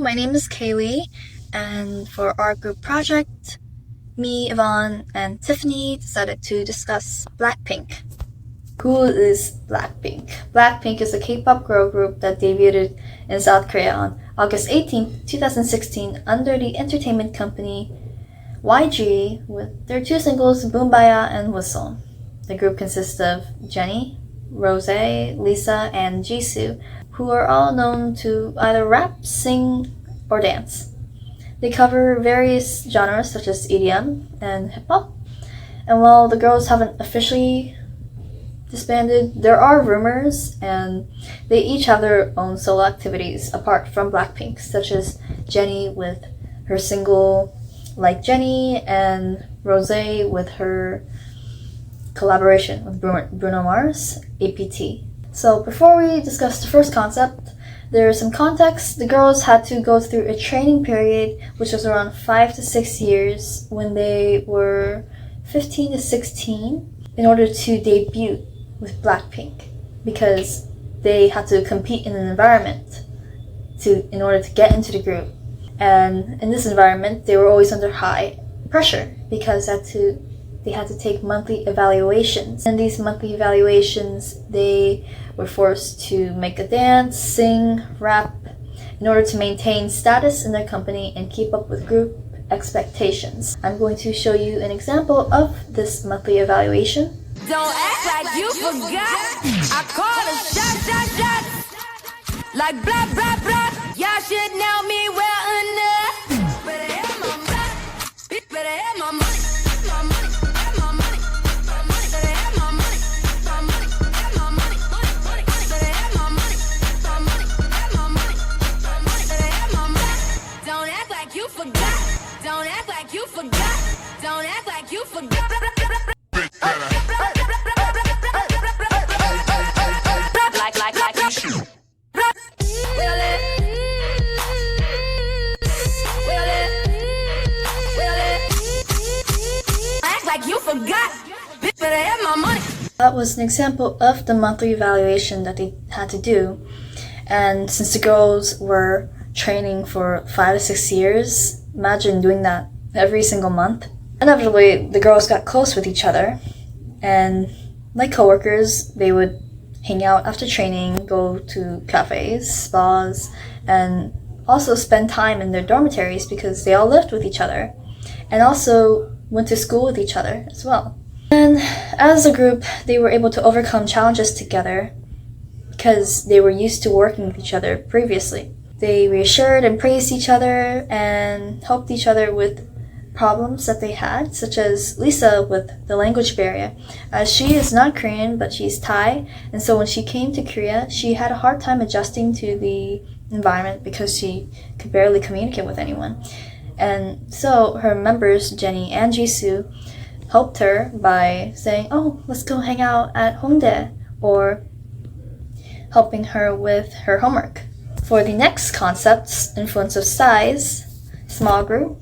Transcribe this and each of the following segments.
my name is Kaylee, and for our group project, me, Yvonne, and Tiffany decided to discuss Blackpink. Who is Blackpink? Blackpink is a K-pop girl group that debuted in South Korea on August 18, 2016 under the entertainment company YG with their two singles Boombaya and Whistle. The group consists of Jennie, Rose, Lisa, and Jisoo, who are all known to either rap, sing, or dance. They cover various genres such as EDM and hip-hop. And while the girls haven't officially disbanded, there are rumors, and they each have their own solo activities apart from Blackpink, such as Jennie with her single Like Jennie and Rose with her collaboration with Bruno Mars, APT. So before we discuss the first concept, there is some context. The girls had to go through a training period which was around 5 to 6 years when they were 15 to 16 in order to debut with Blackpink, because they had to compete in an environment in order to get into the group. And in this environment, they were always under high pressure because they had to take monthly evaluations. In these monthly evaluations, they were forced to make a dance, sing, rap, in order to maintain status in their company and keep up with group expectations. I'm going to show you an example of this monthly evaluation. Don't act like you forgot. I call a shot. Like blah, blah, blah. Y'all should know me well enough. Better have my money. Better have my money. Don't act like you forgot. Don't act like you forgot. Like you should. Act like you forgot. Better have my money. That was an example of the monthly evaluation that they had to do. And since the girls were training for 5 to 6 years, imagine doing that every single month. Inevitably, the girls got close with each other, and like coworkers, they would hang out after training, go to cafes, spas, and also spend time in their dormitories because they all lived with each other, and also went to school with each other as well. And as a group, they were able to overcome challenges together because they were used to working with each other previously. They reassured and praised each other and helped each other with problems that they had, such as Lisa with the language barrier. She is not Korean, but she's Thai, and so when she came to Korea, she had a hard time adjusting to the environment because she could barely communicate with anyone. And so her members, Jennie and Jisoo, helped her by saying, "Oh, let's go hang out at Hongdae," or helping her with her homework. For the next concept, influence of size, small group,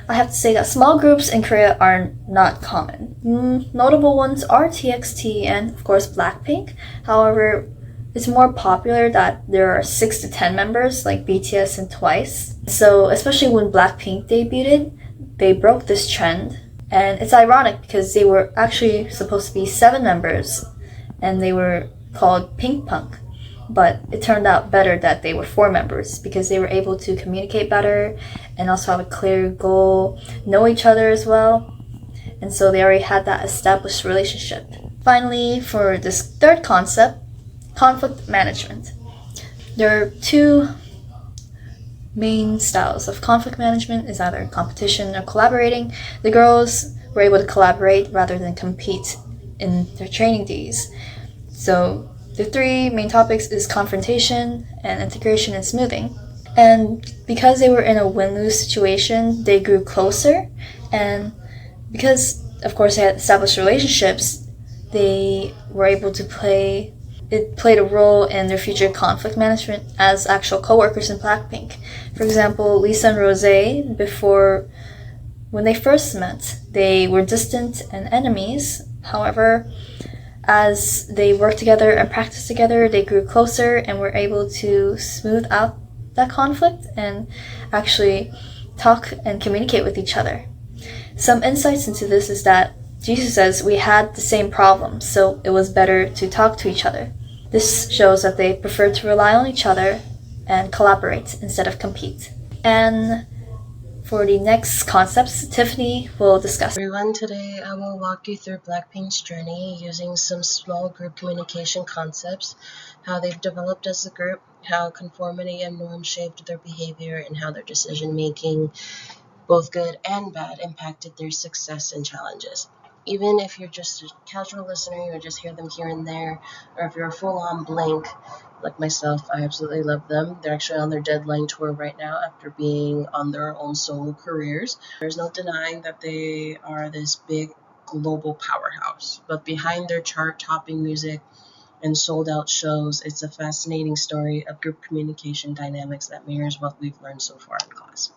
I have to say that small groups in Korea are not common. Notable ones are TXT and, of course, Blackpink. However, it's more popular that there are 6 to 10 members like BTS and TWICE. So, especially when Blackpink debuted, they broke this trend. And it's ironic because they were actually supposed to be 7 members and they were called Pink Punk. But it turned out better that they were 4 members because they were able to communicate better and also have a clear goal, know each other as well. And so they already had that established relationship. Finally, for this third concept, conflict management. There are 2 main styles of conflict management, is either competition or collaborating. The girls were able to collaborate rather than compete in their training days. So the 3 main topics is confrontation and integration and smoothing. And because they were in a win-lose situation, they grew closer. And because, of course, they had established relationships, they were able to it played a role in their future conflict management as actual co-workers in Blackpink. For example, Lisa and Rose, when they first met, they were distant and enemies. However, as they worked together and practiced together, they grew closer and were able to smooth out that conflict and actually talk and communicate with each other. Some insights into this is that Jisoo says we had the same problem, so it was better to talk to each other. This shows that they prefer to rely on each other and collaborate instead of compete. And for the next concepts, Tiffany will discuss. Everyone, today I will walk you through Blackpink's journey using some small group communication concepts, how they've developed as a group, how conformity and norms shaped their behavior, and how their decision making, both good and bad, impacted their success and challenges. Even if you're just a casual listener, you just hear them here and there, or if you're a full-on blank like myself, I absolutely love them. They're actually on their deadline tour right now after being on their own solo careers. There's no denying that they are this big global powerhouse, but behind their chart-topping music and sold-out shows, it's a fascinating story of group communication dynamics that mirrors what we've learned so far in class.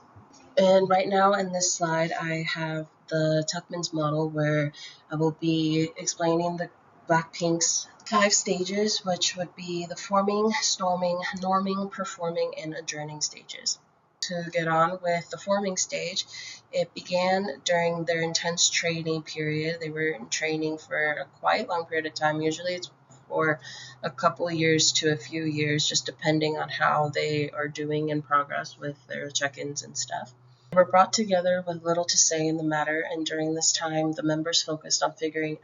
And right now in this slide, I have the Tuckman's model where I will be explaining the Blackpink's 5 stages, which would be the forming, storming, norming, performing, and adjourning stages. To get on with the forming stage, it began during their intense training period. They were in training for a quite long period of time. Usually it's for a couple years to a few years, just depending on how they are doing in progress with their check-ins and stuff. They were brought together with little to say in the matter, and during this time, the members focused on figuring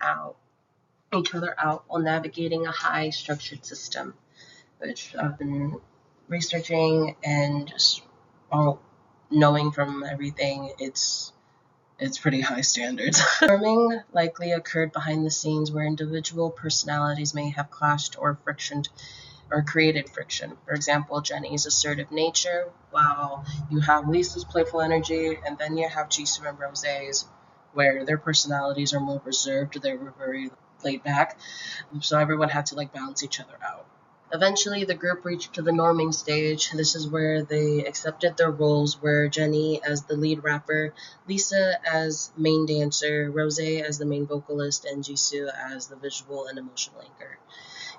each other out while navigating a high structured system, which I've been researching and just all knowing from everything, it's pretty high standards. Forming likely occurred behind the scenes where individual personalities may have clashed or created friction. For example, Jennie's assertive nature, while you have Lisa's playful energy, and then you have Jisoo and Rose's, where their personalities are more reserved. They were very laid back, so everyone had to balance each other out. Eventually, the group reached to the norming stage. This is where they accepted their roles, where Jennie as the lead rapper, Lisa as main dancer, Rose as the main vocalist, and Jisoo as the visual and emotional anchor.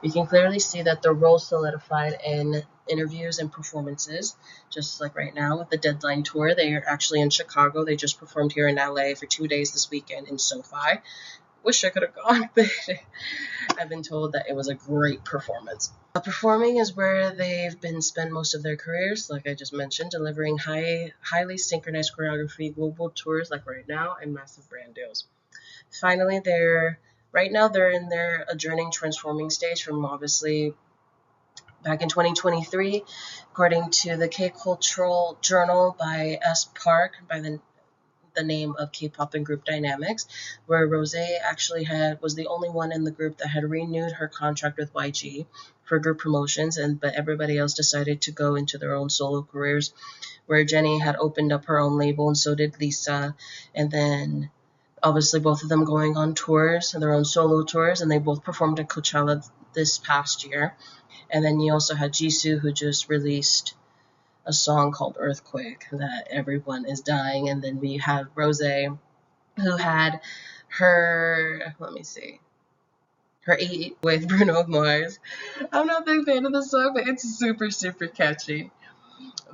You can clearly see that the role solidified in interviews and performances, just like right now with the Deadline Tour. They are actually in Chicago. They just performed here in LA for 2 days this weekend in SoFi. Wish I could have gone, but I've been told that it was a great performance. Performing is where they've been spent most of their careers, like I just mentioned, delivering highly synchronized choreography, global tours like right now, and massive brand deals. Finally, right now they're in their adjourning transforming stage from obviously back in 2023, according to the K-Cultural Journal by S. Park, by the name of K-pop and group dynamics, where Rose actually was the only one in the group that had renewed her contract with YG for group promotions, but everybody else decided to go into their own solo careers, where Jennie had opened up her own label and so did Lisa, and then obviously both of them going on tours, their own solo tours, and they both performed at Coachella this past year. And then you also had Jisoo, who just released a song called Earthquake that everyone is dying. And then we have Rose, who had her 8 with Bruno Mars. I'm not a big fan of the song, but it's super, super catchy.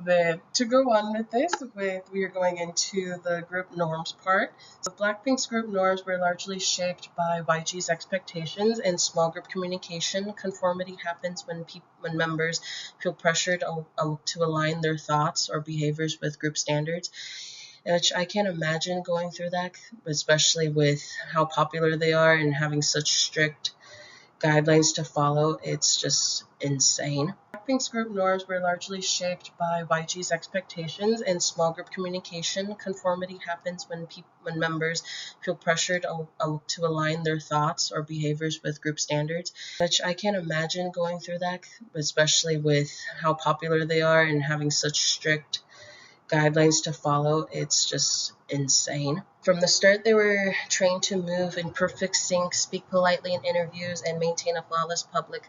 Then to go on with this, we are going into the group norms part. So Blackpink's group norms were largely shaped by YG's expectations and small group communication. Conformity happens when members feel pressured to align their thoughts or behaviors with group standards, which I can't imagine going through that, especially with how popular they are and having such strict guidelines to follow. It's just insane. Blackpink's group norms were largely shaped by YG's expectations and small group communication. Conformity happens when members feel pressured to align their thoughts or behaviors with group standards, which I can't imagine going through that, especially with how popular they are and having such strict guidelines to follow. It's just insane. From the start, they were trained to move in perfect sync, speak politely in interviews, and maintain a flawless public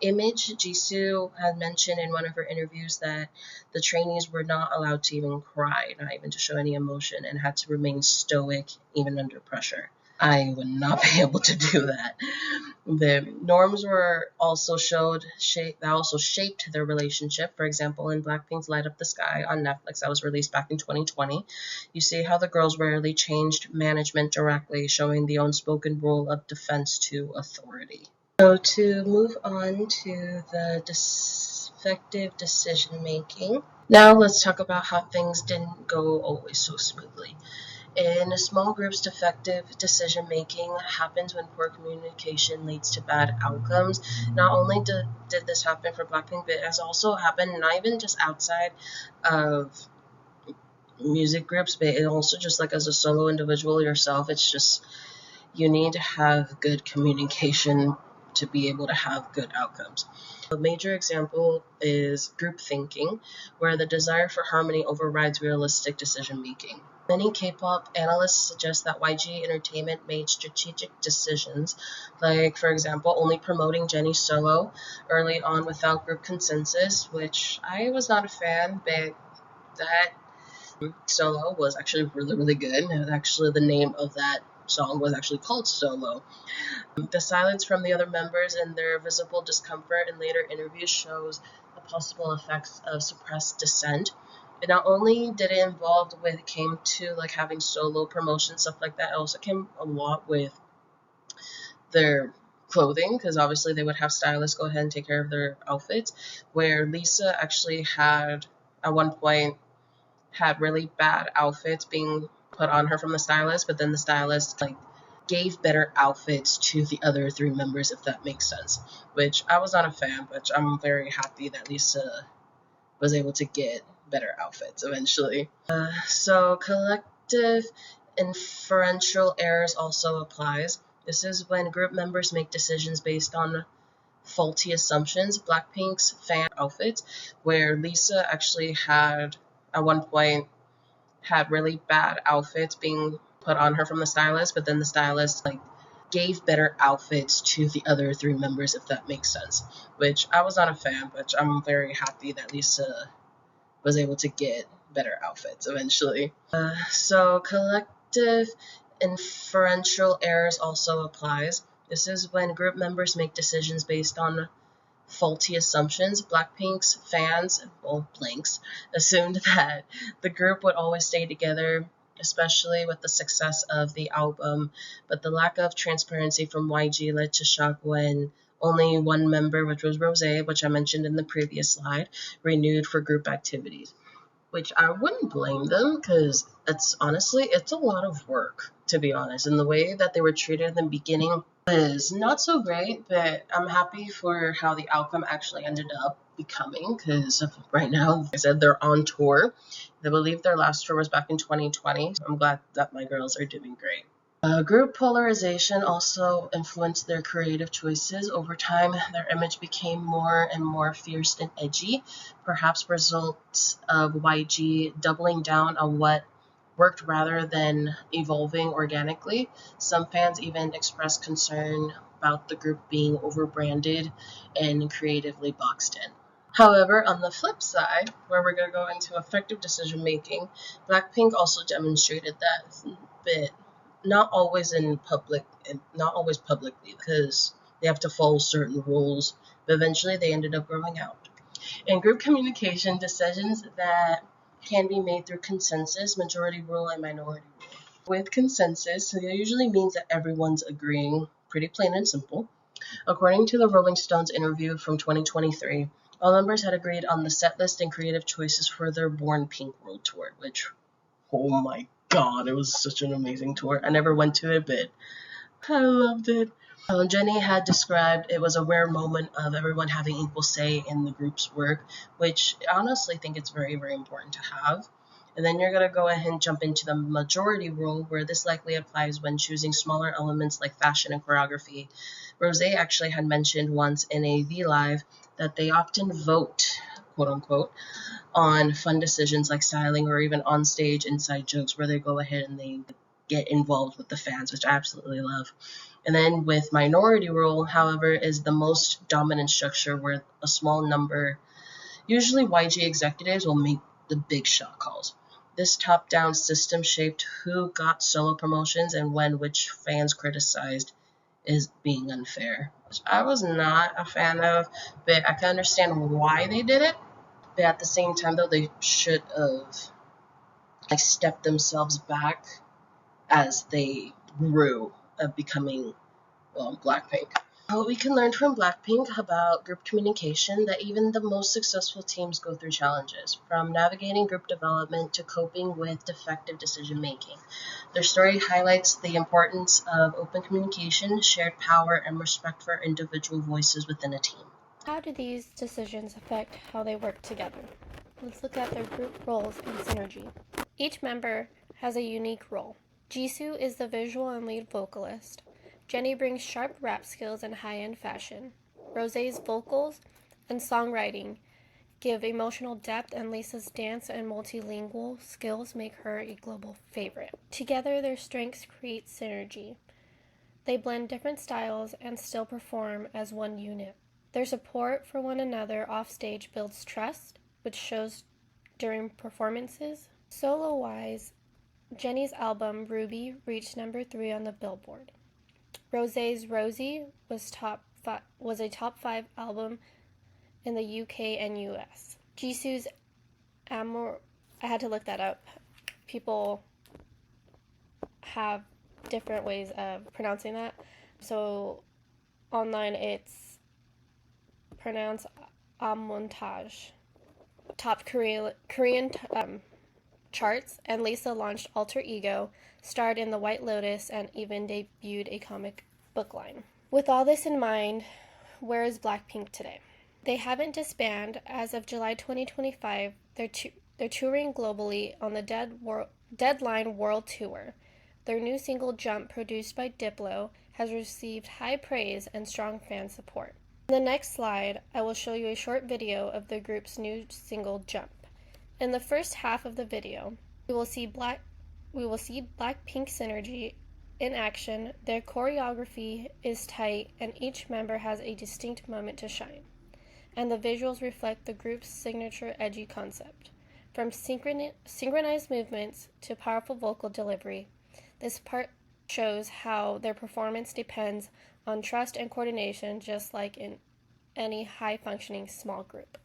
image. Jisoo had mentioned in one of her interviews that the trainees were not allowed to even cry, not even to show any emotion, and had to remain stoic even under pressure. I would not be able to do that. The norms were also that also shaped their relationship. For example, in Blackpink's Light Up the Sky on Netflix that was released back in 2020, you see how the girls rarely changed management directly, showing the unspoken rule of defense to authority. So to move on to the effective decision making. Now let's talk about how things didn't go always so smoothly. In small groups, defective decision making happens when poor communication leads to bad outcomes. Not only did this happen for Blackpink, but it has also happened not even just outside of music groups, but it also just like as a solo individual yourself. It's just you need to have good communication to be able to have good outcomes. A major example is group thinking, where the desire for harmony overrides realistic decision making. Many K-pop analysts suggest that YG Entertainment made strategic decisions, like, for example, only promoting Jennie's solo early on without group consensus, which I was not a fan, but that solo was actually really, really good. And actually, the name of that song was actually called Solo. The silence from the other members and their visible discomfort in later interviews shows the possible effects of suppressed dissent. And not only did it involve when it came to like having solo promotion stuff like that, it also came a lot with their clothing, because obviously they would have stylists go ahead and take care of their outfits, where Lisa actually had at one point had really bad outfits being put on her from the stylist, but then the stylist like gave better outfits to the other three members, if that makes sense, which I was not a fan, but I'm very happy that Lisa was able to get better outfits eventually. So collective inferential errors also applies. This is when group members make decisions based on faulty assumptions. Blackpink's fan outfits, where Lisa actually had at one point had really bad outfits being put on her from the stylist, but then the stylist like gave better outfits to the other three members, if that makes sense, which I was not a fan, but I'm very happy that Lisa was able to get better outfits eventually. So collective inferential errors also applies. This is when group members make decisions based on faulty assumptions. Blackpink's fans, well, blanks, assumed that the group would always stay together, especially with the success of the album, but the lack of transparency from YG led to shock when only one member, which was Rosé, which I mentioned in the previous slide, renewed for group activities, which I wouldn't blame them, because it's a lot of work, to be honest, and the way that they were treated in the beginning is not so great, but I'm happy for how the outcome actually ended up becoming, because right now, like I said, they're on tour. I believe their last tour was back in 2020. I'm glad that my girls are doing great. Group polarization also influenced their creative choices. Over time, their image became more and more fierce and edgy, perhaps results of YG doubling down on what worked rather than evolving organically. Some fans even expressed concern about the group being overbranded and creatively boxed in. However, on the flip side, where we're going to go into effective decision making, Blackpink also demonstrated that, but not always in public, and not always publicly, because they have to follow certain rules, but eventually they ended up growing out. In group communication, decisions that can be made through consensus, majority rule, and minority rule. With consensus, it usually means that everyone's agreeing, pretty plain and simple. According to the Rolling Stones interview from 2023, all members had agreed on the set list and creative choices for their Born Pink World Tour, which, oh my god, it was such an amazing tour. I never went to it, but I loved it. Jennie had described it was a rare moment of everyone having equal say in the group's work, which I honestly think it's very, very important to have. And then you're going to go ahead and jump into the majority rule, where this likely applies when choosing smaller elements like fashion and choreography. Rosé actually had mentioned once in a V Live that they often vote, quote unquote, on fun decisions like styling or even on stage inside jokes, where they go ahead and they get involved with the fans, which I absolutely love. And then with minority rule, however, is the most dominant structure, where a small number, usually YG executives, will make the big shot calls. This top-down system shaped who got solo promotions and when, which fans criticized is being unfair. Which I was not a fan of, but I can understand why they did it. But at the same time, though, they should have stepped themselves back as they grew of becoming, well, Blackpink. What we can learn from Blackpink about group communication, that even the most successful teams go through challenges, from navigating group development to coping with defective decision making. Their story highlights the importance of open communication, shared power, and respect for individual voices within a team. How do these decisions affect how they work together? Let's look at their group roles and synergy. Each member has a unique role. Jisoo is the visual and lead vocalist. Jennie brings sharp rap skills and high-end fashion. Rosé's vocals and songwriting give emotional depth, and Lisa's dance and multilingual skills make her a global favorite. Together, their strengths create synergy. They blend different styles and still perform as one unit. Their support for one another offstage builds trust, which shows during performances. Solo-wise, Jennie's album Ruby reached number 3 on the Billboard. Rosé's Rosie was a top 5 album in the UK and US. Jisoo's Amour, I had to look that up. People have different ways of pronouncing that. So online it's pronounced Amontage. Top Korean charts, and Lisa launched Alter Ego, starred in The White Lotus, and even debuted a comic book line. With all this in mind, where is Blackpink today? They haven't disbanded. As of July 2025, they're touring globally on the Deadline World Tour. Their new single, Jump, produced by Diplo, has received high praise and strong fan support. In the next slide, I will show you a short video of the group's new single, Jump. In the first half of the video, we will see Blackpink synergy in action. Their choreography is tight, and each member has a distinct moment to shine. And the visuals reflect the group's signature edgy concept. From synchronized movements to powerful vocal delivery, this part shows how their performance depends on trust and coordination, just like in any high-functioning small group.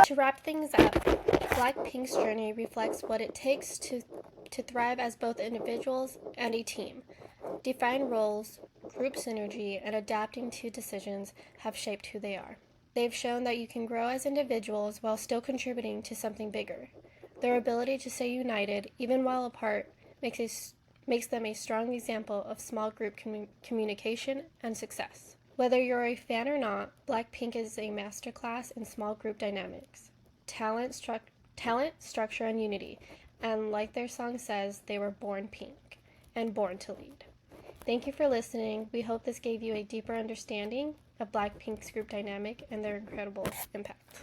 To wrap things up, Blackpink's journey reflects what it takes to thrive as both individuals and a team. Defined roles, group synergy, and adapting to decisions have shaped who they are. They've shown that you can grow as individuals while still contributing to something bigger. Their ability to stay united, even while apart, makes them a strong example of small group communication and success. Whether you're a fan or not, Blackpink is a masterclass in small group dynamics, talent, structure, and unity. And like their song says, they were born pink and born to lead. Thank you for listening. We hope this gave you a deeper understanding of Blackpink's group dynamic and their incredible impact.